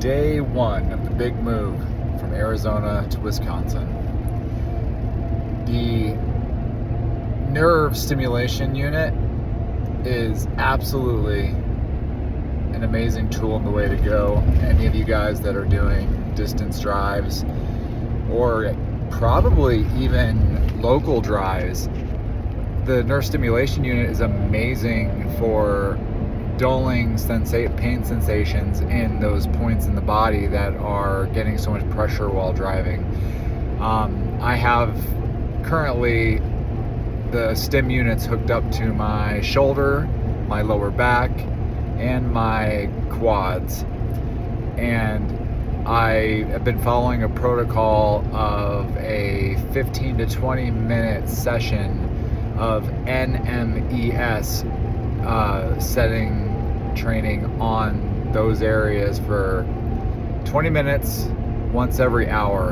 Day one of the big move from Arizona to Wisconsin. The nerve stimulation unit is absolutely an amazing tool and the way to go. Any of you guys that are doing distance drives or probably even local drives, the nerve stimulation unit is amazing for dulling pain sensations in those points in the body that are getting so much pressure while driving. I have currently the stim units hooked up to my shoulder, my lower back, and my quads. And I have been following a protocol of a 15 to 20 minute session of NMES setting training on those areas for 20 minutes once every hour.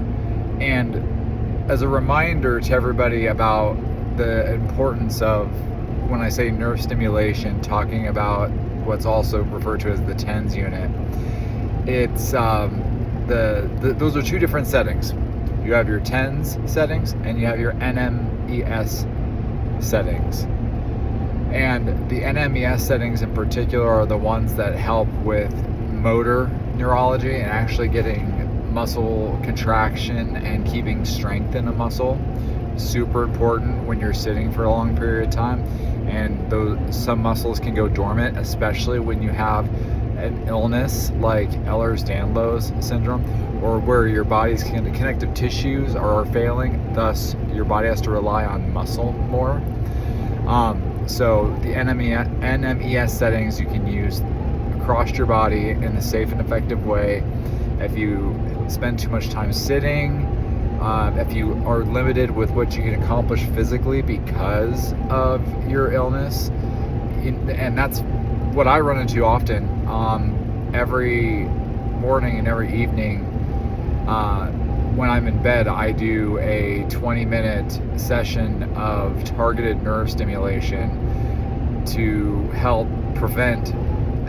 And as a reminder to everybody about the importance of, when I say nerve stimulation, talking about what's also referred to as the TENS unit, it's those are two different settings. You have your TENS settings and you have your NMES settings. And the NMES settings in particular are the ones that help with motor neurology and actually getting muscle contraction and keeping strength in a muscle. Super important when you're sitting for a long period of time. And some muscles can go dormant, especially when you have an illness like Ehlers-Danlos syndrome, or where your body's connective tissues are failing, thus your body has to rely on muscle more. So the NMES settings you can use across your body in a safe and effective way. If you spend too much time sitting, if you are limited with what you can accomplish physically because of your illness, and that's what I run into often. Every morning and every evening, when I'm in bed, I do a 20-minute session of targeted nerve stimulation to help prevent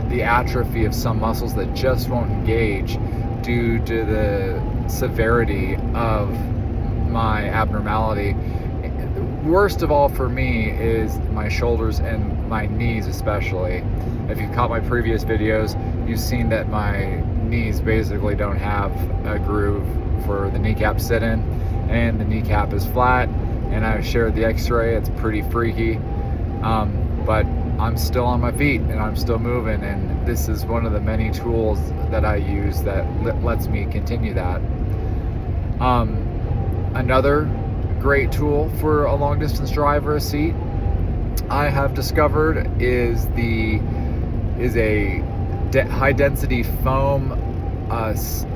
the atrophy of some muscles that just won't engage due to the severity of my abnormality. Worst of all for me is my shoulders and my knees especially. If you've caught my previous videos, you've seen that my knees basically don't have a groove for the kneecap sit-in, and the kneecap is flat, and I've shared the x-ray. It's pretty freaky, but I'm still on my feet and I'm still moving, and this is one of the many tools that I use that lets me continue that. Another great tool for a long distance drive or a seat I have discovered is a high density foam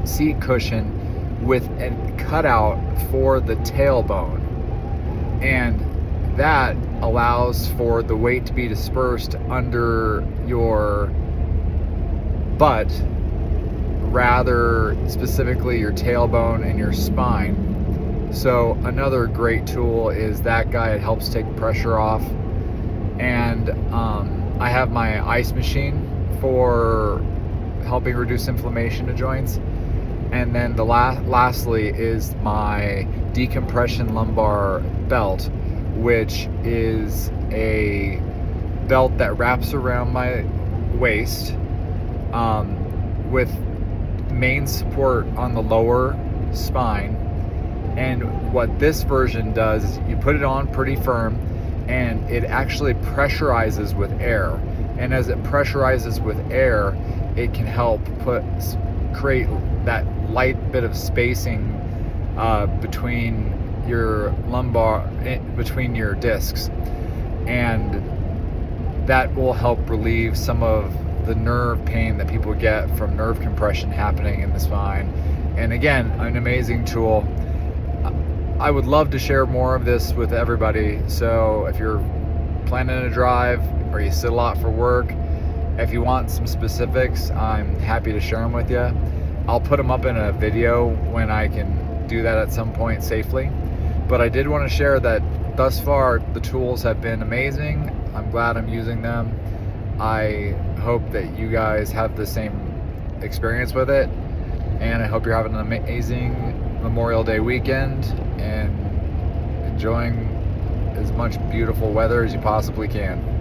seat cushion with a cutout for the tailbone, and that allows for the weight to be dispersed under your butt, rather specifically your tailbone and your spine. So another great tool is that guy. It helps take pressure off. And I have my ice machine for helping reduce inflammation of joints. And then lastly is my decompression lumbar belt, which is a belt that wraps around my waist with main support on the lower spine. And what this version does is you put it on pretty firm, and it actually pressurizes with air. And as it pressurizes with air, it can help create that light bit of spacing between your lumbar, between your discs, and that will help relieve some of the nerve pain that people get from nerve compression happening in the spine. And again, an amazing tool. I would love to share more of this with everybody. So if you're planning a drive or you sit a lot for work, if you want some specifics, I'm happy to share them with you. I'll put them up in a video when I can do that at some point safely. But I did want to share that thus far the tools have been amazing. I'm glad I'm using them. I hope that you guys have the same experience with it. And I hope you're having an amazing Memorial Day weekend and enjoying as much beautiful weather as you possibly can.